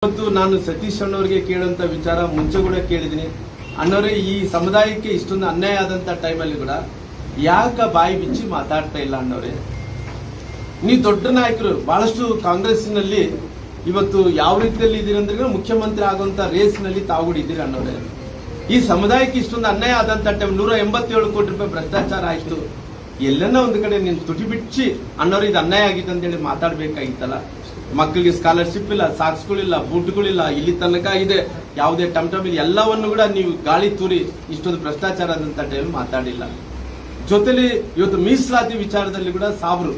ಇವತ್ತು ನಾನು ಸತೀಶ್ ಅಣ್ಣವ್ರಿಗೆ ಕೇಳುವಂತ ವಿಚಾರ ಮುಂಚೆ ಕೂಡ ಕೇಳಿದ್ದೀನಿ. ಅಣ್ಣವರೇ, ಈ ಸಮುದಾಯಕ್ಕೆ ಇಷ್ಟೊಂದು ಅನ್ಯಾಯ ಆದಂತ ಟೈಮಲ್ಲಿ ಕೂಡ ಯಾಕ ಬಾಯಿ ಬಿಚ್ಚಿ ಮಾತಾಡ್ತಾ ಇಲ್ಲ ಅಣ್ಣವ್ರೆ? ನೀವು ದೊಡ್ಡ ನಾಯಕರು, ಬಹಳಷ್ಟು ಕಾಂಗ್ರೆಸ್ನಲ್ಲಿ ಇವತ್ತು ಯಾವ ರೀತಿಯಲ್ಲಿ ಇದ್ದೀರಿ ಅಂದ್ರೆ ಮುಖ್ಯಮಂತ್ರಿ ಆಗುವಂತ ರೇಸ್ ನಲ್ಲಿ ತಾವು ಕೂಡ ಇದ್ದೀರಿ ಅಣ್ಣವ್ರೆ. ಈ ಸಮುದಾಯಕ್ಕೆ ಇಷ್ಟೊಂದು ಅನ್ಯಾಯ ಆದಂತ ಟೈಮ್ 187 ಕೋಟಿ ರೂಪಾಯಿ ಭ್ರಷ್ಟಾಚಾರ ಆಯ್ತು. ಎಲ್ಲೆನ್ನ ಒಂದು ಕಡೆ ನೀನು ತುಟಿ ಬಿಚ್ಚಿ ಅಣ್ಣವ್ರು ಇದು ಅನ್ಯಾಯ ಆಗಿದೆ ಅಂತ ಹೇಳಿ ಮಾತಾಡ್ಬೇಕಾಗಿತ್ತಲ್ಲ. ಮಕ್ಕಳಿಗೆ ಸ್ಕಾಲರ್ಶಿಪ್ ಇಲ್ಲ, ಸಾಕ್ಸ್ಗಳಿಲ್ಲ, ಬೂಟ್ಗಳಿಲ್ಲ, ಇಲ್ಲಿ ತನಕ ಇದೆ ಯಾವುದೇ ಟಮ್ ಇಲ್ಲ, ಎಲ್ಲವನ್ನು ಕೂಡ ನೀವು ಗಾಳಿ ತೂರಿ ಇಷ್ಟೊಂದು ಭ್ರಷ್ಟಾಚಾರ ಆದಂತ ಟೈಮ್ ಮಾತಾಡಿಲ್ಲ. ಜೊತೆಲಿ ಇವತ್ತು ಮೀಸಲಾತಿ ವಿಚಾರದಲ್ಲಿ ಕೂಡ ಸಾಬ್ರು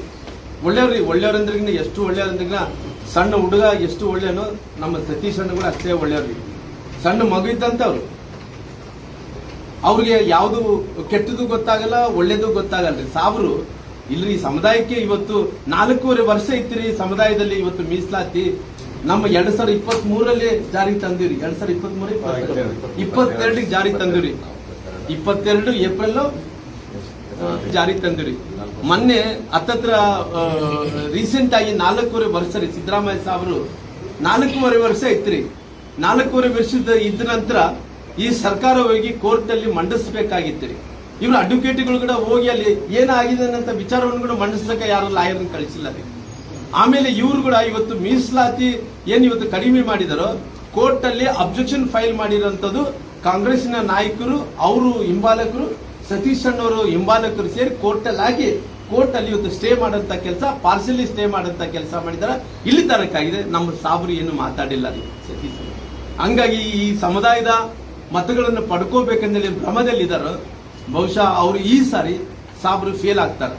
ಒಳ್ಳೆಯವರಂದ್ರಿಗಿನ ಎಷ್ಟು ಒಳ್ಳೆಯವರಂದ್ರಿಗಿನ ಸಣ್ಣ ಹುಡುಗ ಎಷ್ಟು ಒಳ್ಳೆಯನೋ ನಮ್ಮ ಸತೀಶ್ ಅಣ್ಣ ಕೂಡ ಅಷ್ಟೇ ಒಳ್ಳೆಯವ್ರಿ. ಸಣ್ಣ ಮಗು ಇದ್ದಂತವ್ರು, ಅವ್ರಿಗೆ ಯಾವುದು ಕೆಟ್ಟದ್ದು ಗೊತ್ತಾಗಲ್ಲ, ಒಳ್ಳೇದು ಗೊತ್ತಾಗಲ್ರಿ. ಸಾಬ್ರು ಇಲ್ರಿ, ಸಮುದಾಯಕ್ಕೆ ಇವತ್ತು 4.5 ವರ್ಷ ಇತ್ತಿರಿ ಸಮುದಾಯದಲ್ಲಿ ಇವತ್ತು ಮೀಸಲಾತಿ ನಮ್ಮ 2023 ಜಾರಿಗೆ ತಂದಿರಿ. 2022 ಜಾರಿಗೆ ತಂದಿರಿ. 22 ಏಪ್ರಿಲ್ ಜಾರಿಗೆ ತಂದಿರಿ. ಮೊನ್ನೆ ಹತ್ತತ್ರ ರೀಸೆಂಟ್ ಆಗಿ 4.5 ವರ್ಷ ರೀ ಸಿದ್ದರಾಮಯ್ಯ ಸಾಬ್ರು 4.5 ವರ್ಷ ಇತ್ರಿ. 4.5 ವರ್ಷದ ಇದ್ದ ನಂತರ ಈ ಸರ್ಕಾರ ಹೋಗಿ ಕೋರ್ಟ್ ಅಲ್ಲಿ ಮಂಡಿಸಬೇಕಾಗಿತ್ತು. ಇವ್ರು ಅಡ್ವೊಕೇಟ್ಗಳು ಕೂಡ ಹೋಗಿ ಅಲ್ಲಿ ಏನಾಗಿದೆ ಅಂತ ವಿಚಾರವನ್ನು ಕೂಡ ಮಂಡಿಸಲಿಕ್ಕೆ ಯಾರು ಲಾಯರ್ ಕಳಿಸಿಲ್ಲ ರೀ. ಆಮೇಲೆ ಇವ್ರು ಕೂಡ ಇವತ್ತು ಮೀಸಲಾತಿ ಏನ್ ಇವತ್ತು ಕಡಿಮೆ ಮಾಡಿದಾರೋ ಕೋರ್ಟ್ ಅಲ್ಲಿ ಅಬ್ಜೆಕ್ಷನ್ ಫೈಲ್ ಮಾಡಿರೋಂಥದ್ದು ಕಾಂಗ್ರೆಸ್ನ ನಾಯಕರು, ಅವರು ಹಿಂಬಾಲಕರು, ಸತೀಶ್ ಅಣ್ಣವರು ಹಿಂಬಾಲಕರು ಸೇರಿ ಕೋರ್ಟ್ ಅಲ್ಲಿ ಆಗಿ ಕೋರ್ಟ್ ಅಲ್ಲಿ ಇವತ್ತು ಸ್ಟೇ ಮಾಡಂತ ಕೆಲಸ, ಪಾರ್ಸಲಿ ಸ್ಟೇ ಮಾಡಂತ ಕೆಲಸ ಮಾಡಿದಾರೆ. ಇಲ್ಲಿ ತನಕಾಗಿದೆ. ನಮ್ಮ ಸಾಬ್ರು ಏನು ಮಾತಾಡಿಲ್ಲ ರೀ ಸತೀಶ್. ಹಂಗಾಗಿ ಈ ಸಮುದಾಯದ ಮತಗಳನ್ನು ಪಡ್ಕೋಬೇಕಂದೇಳಿ ಭ್ರಮದಲ್ಲಿದ್ದಾರೋ ಬಹುಶಃ ಅವರು ಈ ಸಾರಿ ಸಾಬ್ರು ಫೇಲ್ ಆಗ್ತಾರೆ.